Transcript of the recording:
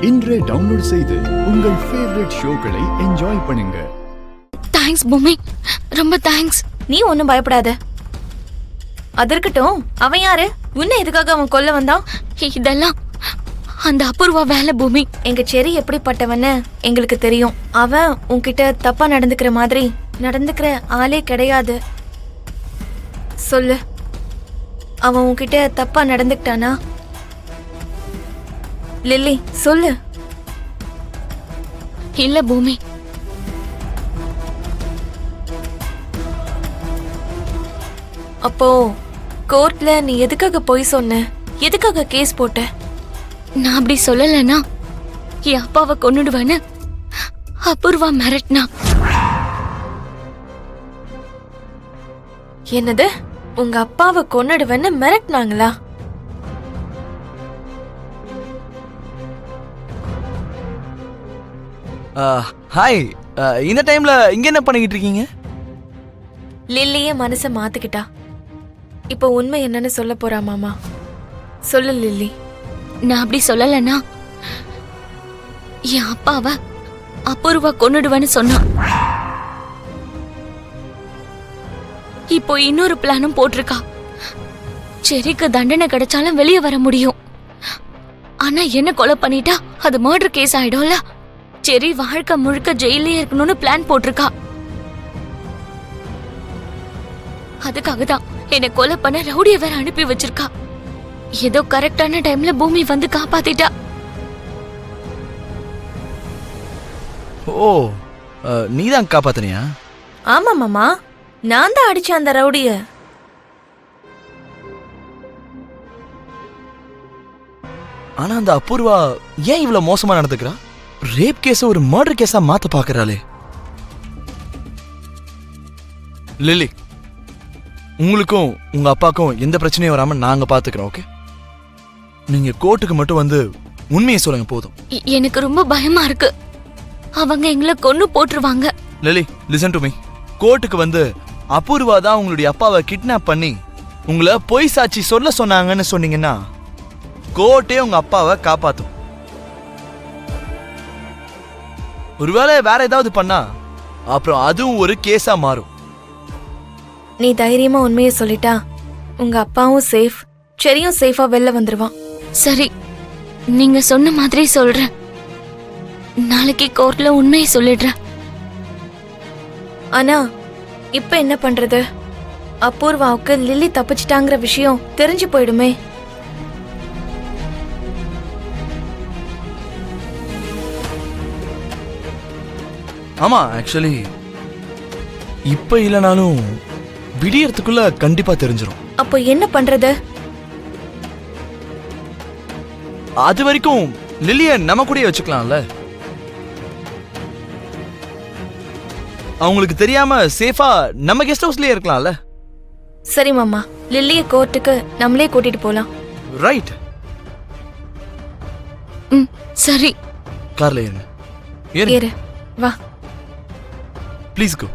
இன்றே டவுன்லோட் செய்து உங்கள் ஃபேவரட் ஷோக்களை என்ஜாய் பண்ணுங்க. தேங்க்ஸ் பூமி, ரொம்ப தேங்க்ஸ். நீ ஒன்னும் பயப்படாத. அதற்கட்டும், அவன் யாரு? உன்னை எதுக்காக அவன் கொல்ல வந்தான்? இதெல்லாம் அந்த அபூர்வா வேலை பூமி. எங்க செரி எப்படிப்பட்டவன்னு எங்களுக்கு தெரியும். அவன் உன்கிட்ட தப்பா நடந்துக்கிற மாதிரி நடந்துக்கிற ஆளே கிடையாது. சொல்லு, அவன் உன்கிட்ட தப்பா நடந்துக்கிட்டானா? லில்லி சொல்லு. இல்ல பூமி. அப்போ கோர்ட்ல நீ எதுக்காக போய் சொன்ன? எதுக்காக கேஸ் போட்ட? நான் அப்படி சொல்லலனா என் அப்பாவை கொன்னுடுவேன்னு அபூர்வா மிரட்டினா. என்னது? உங்க அப்பாவை கொன்னுடுவேன்னு மிரட்டினாங்களா? ஹாய், இந்த டைம்ல இங்க என்ன பண்ணிக்கிட்டு இருக்கீங்க? லில்லியே மனசை மாத்திக்கிட்டா. இப்போ உண்மை என்னன்னு சொல்ல போறா மாமா. சொல்லு லில்லி. நான் அப்படி சொல்லலனா என் அப்பாவை அபூர்வா கொன்னுடுவேன்னு சொன்னான். இப்போ இன்னொரு பிளானும் போட்டிருக்கா. செரிக்கு தண்டனை கிடைச்சாலும் வெளியே வர முடியும். ஆனா என்ன கொலை பண்ணிட்டா அது மர்டர் கேஸ் ஆயிடும்ல. செரி வாழ்க்கை முழுக்க ஜெயிலே இருக்கணும்னு பிளான் போட்டிருக்கா. அதுக்காக தான் என்னை கொலை பண்ண ரவுடிய வேற அனுப்பி வச்சிருக்கா. ஏதோ கரெக்டான டைம்ல பூமி வந்து காப்பாத்திட்டா. ஓ, நீதான் காப்பாத்தினியா? ஆமா மாமா, நான் தான் அடிச்சேன் அந்த ரவுடிய. ஆனா அந்த அபூர்வா ஏன் இவ்வளவு மோசமா நடந்துக்கிறா? ரேப் கேஸ ஒரு மர்டர் கேஸா மாத்த பாக்குறாளே. லில்லி, உங்களுக்கும் உங்க அப்பாக்கும் எந்த பிரச்சனையும் வராம நாங்க பாத்துக்கிறோம். ஓகே, நீங்க கோர்ட்டுக்கு மட்டும் வந்து உண்மையை சொல்லுங்க போதும். எனக்கு ரொம்ப பயமா இருக்கு. அவங்க எங்களை கொன்னு போட்டுருவாங்க. Lily, listen to me. கோர்ட்டுக்கு வந்து அபூர்வா தான் உங்களுடைய அப்பாவை கிட்னாப் பண்ணி உங்களை பொய் சாட்சி சொல்ல சொன்னாங்கன்னு சொன்னீங்கன்னா கோர்ட்டே உங்க அப்பாவை காப்பாத்தும். ஒருவேளை வேற ஏதாவது பண்ணா அப்புறம் அதுவும் ஒரு கேஸா மாறும். நீ தைரியமா உண்மையை சொல்லிட்டா உங்க அப்பாவும் சேஃப், செரியும் சேஃபா வெளில வந்துருவான். சரி, நீங்க சொன்ன மாதிரி சொல்றேன். நாளைக்கு கோர்ட்ல உண்மையை சொல்லிடுறேன். ஆனா இப்ப என்ன பண்றது? அபூர்வாவுக்கு லில்லி தப்பிச்சிட்டாங்கிற விஷயம் தெரிஞ்சு போயிடுமே. ஆமா, ஆக்சுவலி இப்ப இல்லனாலும் விடியறதுக்குள்ள கண்டிப்பா தெரிஞ்சிடும். அப்போ என்ன பண்றது? அது வரைக்கும் லில்லிய நம்ம கூடயே வச்சுக்கலாம்ல. அவங்களுக்கு தெரியாம சேஃபா நம்ம கெஸ்ட் ஹவுஸ்லயே இருக்கலாம்ல. சரி மாமா, லில்லிய கோர்ட்டுக்கு நம்மளே கூட்டிட்டு போலாம். ரைட். சரி. கார்ல ஏறுங்க. ஏறு, வா. ப்ளீஸ் கோ.